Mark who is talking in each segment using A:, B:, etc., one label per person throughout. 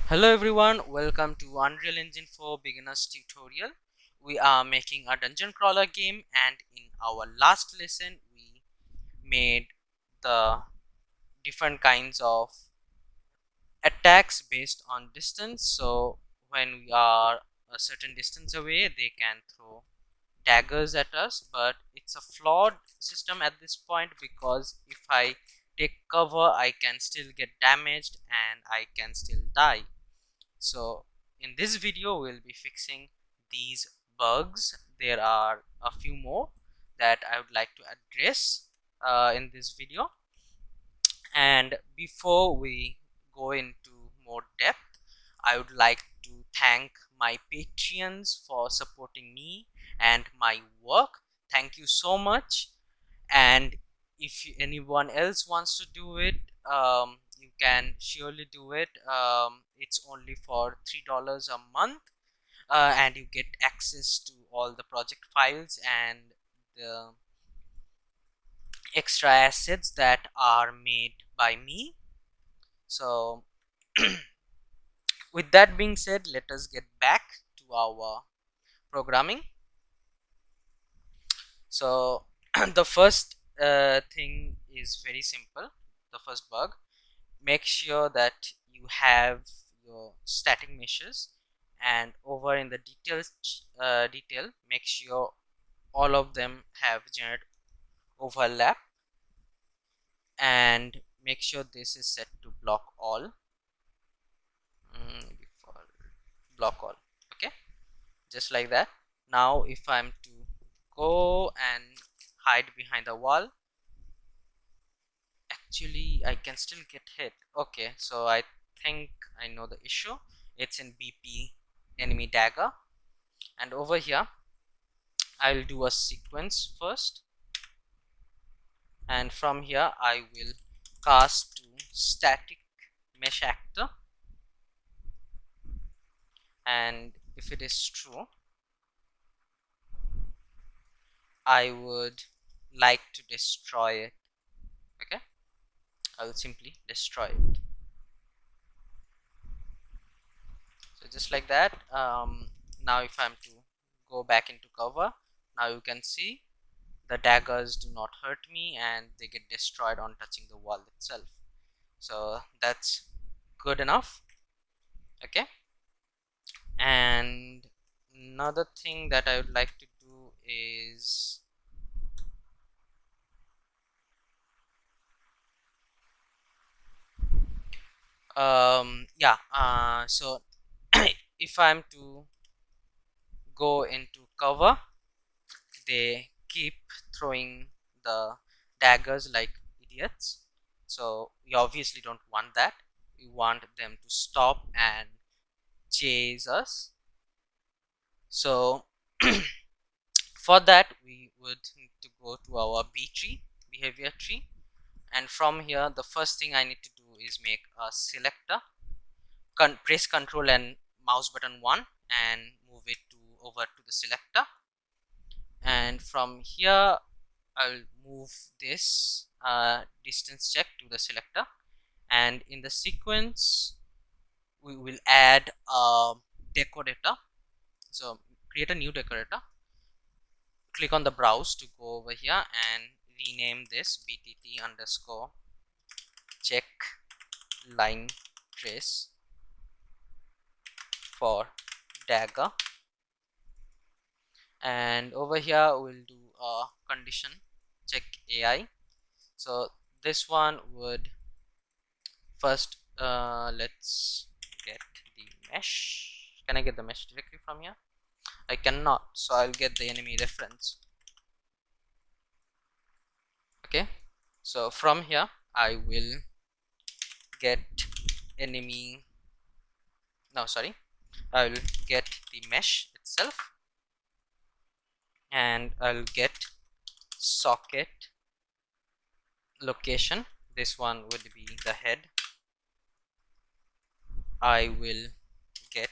A: Hello everyone, welcome to Unreal Engine 4 Beginners tutorial. We are making a dungeon crawler game, and in our last lesson we made the different kinds of attacks based on distance. So when we are a certain distance away, they can throw daggers at us, but it's a flawed system at this point because if I take cover I can still get damaged and I can still die. So in this video we'll be fixing these bugs. There are a few more that I would like to address in this video. And before we go into more depth, I would like to thank my Patreons for supporting me and my work. Thank you so much. And if anyone else wants to do it, you can surely do it. It's only for $3 a month, and you get access to all the project files and the extra assets that are made by me. So with that being said, let us get back to our programming. So the first thing is very simple. The first bug, make sure that you have your static meshes, and over in the detail make sure all of them have generate overlap, and make sure this is set to block all. Default block all. Okay, just like that. Now if I'm to go and hide behind the wall, actually I can still get hit. Okay, so I think I know the issue. It's in BP enemy dagger, and over here I'll do a sequence first, and from here I will cast to static mesh actor, and if it is true I would like to destroy it. Okay, I will simply destroy it. So just like that. Now if I'm to go back into cover, now you can see the daggers do not hurt me and they get destroyed on touching the wall itself. So that's good enough. Okay, and another thing that I would like to do is so if I'm to go into cover, they keep throwing the daggers like idiots. So we obviously don't want that. We want them to stop and chase us. So for that we would need to go to our B tree, behavior tree, and from here the first thing I need to do is make a selector. Press Ctrl and mouse button 1 and move it to over to the selector, and from here I'll move this distance check to the selector, and in the sequence we will add a decorator. So create a new decorator, click on the browse to go over here and rename this btt underscore check line trace for dagger, and over here we'll do a condition check AI. So this one would first let's get the mesh. Can I get the mesh directly from here? I cannot, so I'll get the enemy reference. Okay, so from here I will get enemy, no sorry, I will get the mesh itself, and I'll get socket location. This one would be the head. I will get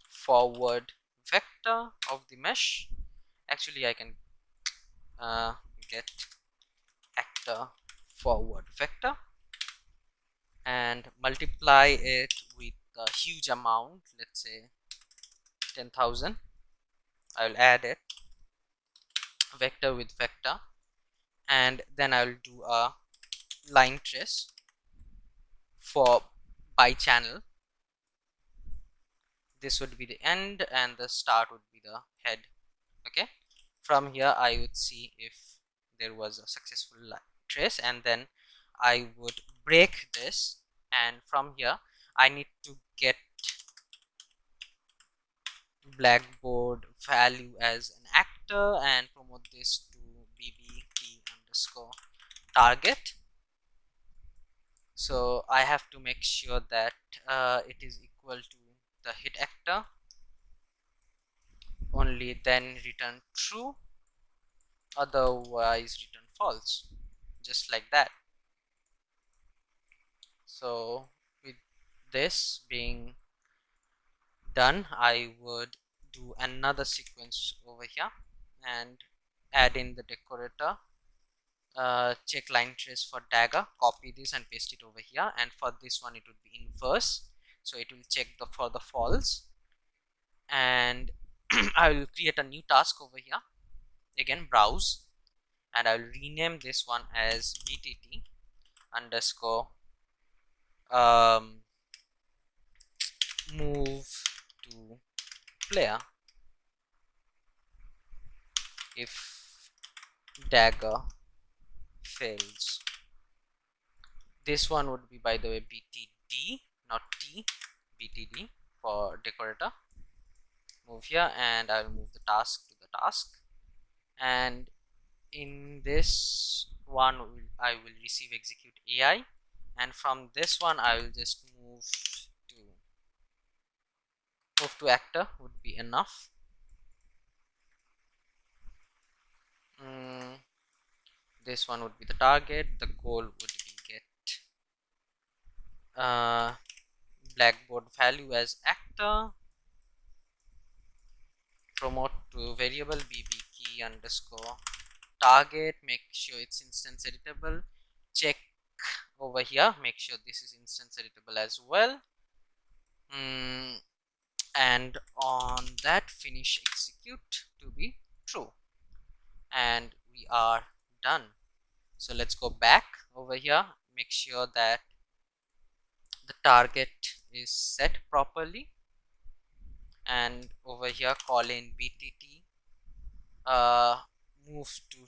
A: forward vector of the mesh. Actually I can get actor forward vector, and multiply it with a huge amount, let's say 10,000. I'll add it vector with vector, and then I'll do a line trace for by channel. This would be the end and the start would be the head. Okay, from here I would see if there was a successful trace, and then I would break this, and from here I need to get blackboard value as an actor and promote this to bb underscore target. So I have to make sure that it is equal to the hit actor, only then return true, otherwise return false, just like that. So with this being done, I would do another sequence over here and add in the decorator, check line trace for dagger, copy this and paste it over here, and for this one it would be inverse, so it will check the for the false, and I will create a new task over here, again browse, and I will rename this one as btt underscore move to player if dagger fails. This one would be, by the way, btd, not t, btd for decorator. Move here and I will move the task to the task, and in this one I will receive execute AI, and from this one I will just move to actor would be enough. This one would be the target. The goal would be get blackboard value as actor, promote to variable bb key underscore target, make sure it's instance editable, check over here, make sure this is instance editable as well, and on that finish execute to be true, and we are done. So let's go back over here, make sure that the target is set properly, and over here call in btt move to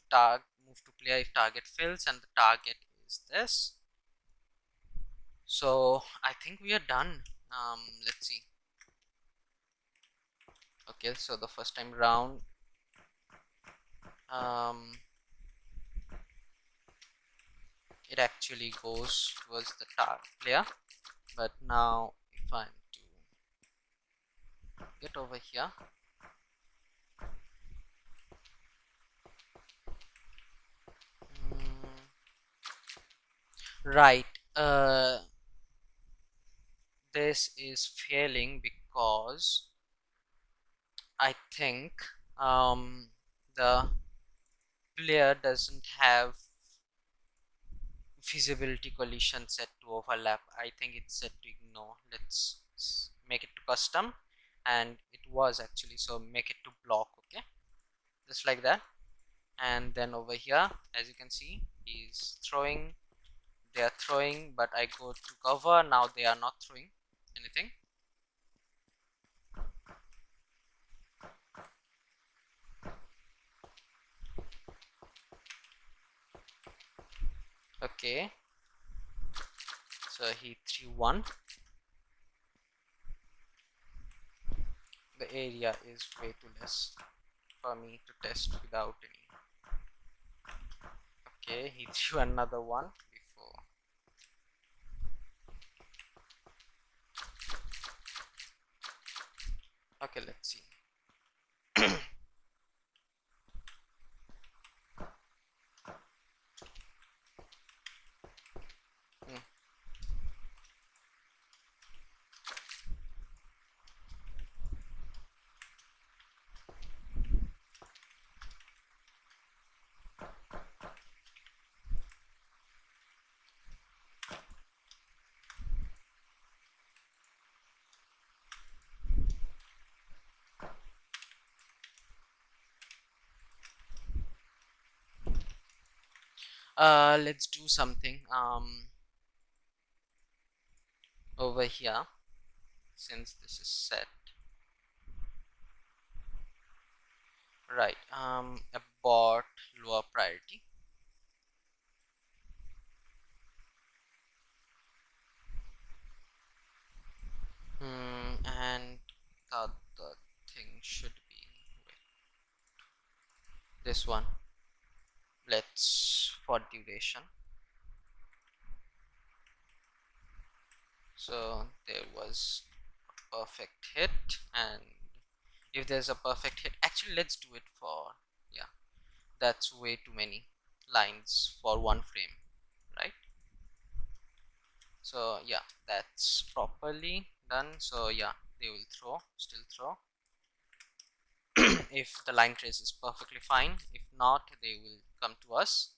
A: player if target fails, and the target is this. So I think we are done. Let's see. Okay, so the first time round it actually goes towards the target player, but now if I'm to get over here, right, this is failing because I think the player doesn't have visibility collision set to overlap. I think it's set to ignore. Let's make it to custom, and it was actually, so make it to block. Okay, just like that. And then over here, as you can see, he's throwing, they are throwing, but I go to cover, now they are not throwing anything. Okay, so he threw one. The area is way too less for me to test without any. Okay, he threw another one before. Okay, let's see. Let's do something over here, since this is set. Right, abort lower priority. And the other thing should be, wait, this one. Let's for duration. So there was a perfect hit, and if there's a perfect hit, actually let's do it for, yeah, that's way too many lines for one frame, right? So yeah, that's properly done. So yeah, they will still throw if the line trace is perfectly fine. If not, they will come to us.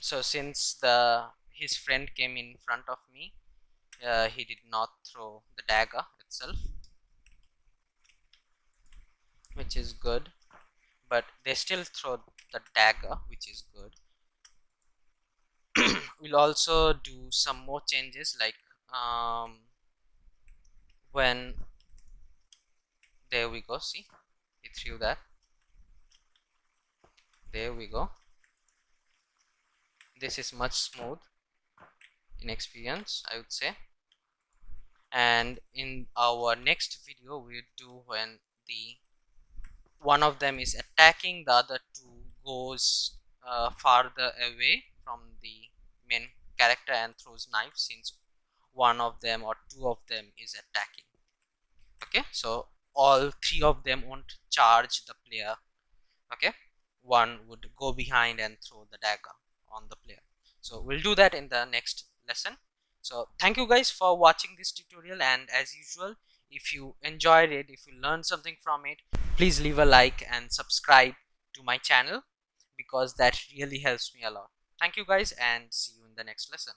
A: So since the his friend came in front of me, he did not throw the dagger itself, which is good, but they still throw the dagger, which is good. We'll also do some more changes, like when, there we go, see, he threw that, there we go. This is much smooth in experience, I would say. And in our next video we'll do when the one of them is attacking, the other two goes farther away from the main character and throws knives, since one of them or two of them is attacking. Okay, so all three of them won't charge the player. Okay, one would go behind and throw the dagger on the player. So we'll do that in the next lesson. So thank you guys for watching this tutorial, and as usual, if you enjoyed it, if you learned something from it, please leave a like and subscribe to my channel, because that really helps me a lot. Thank you guys, and see you in the next lesson.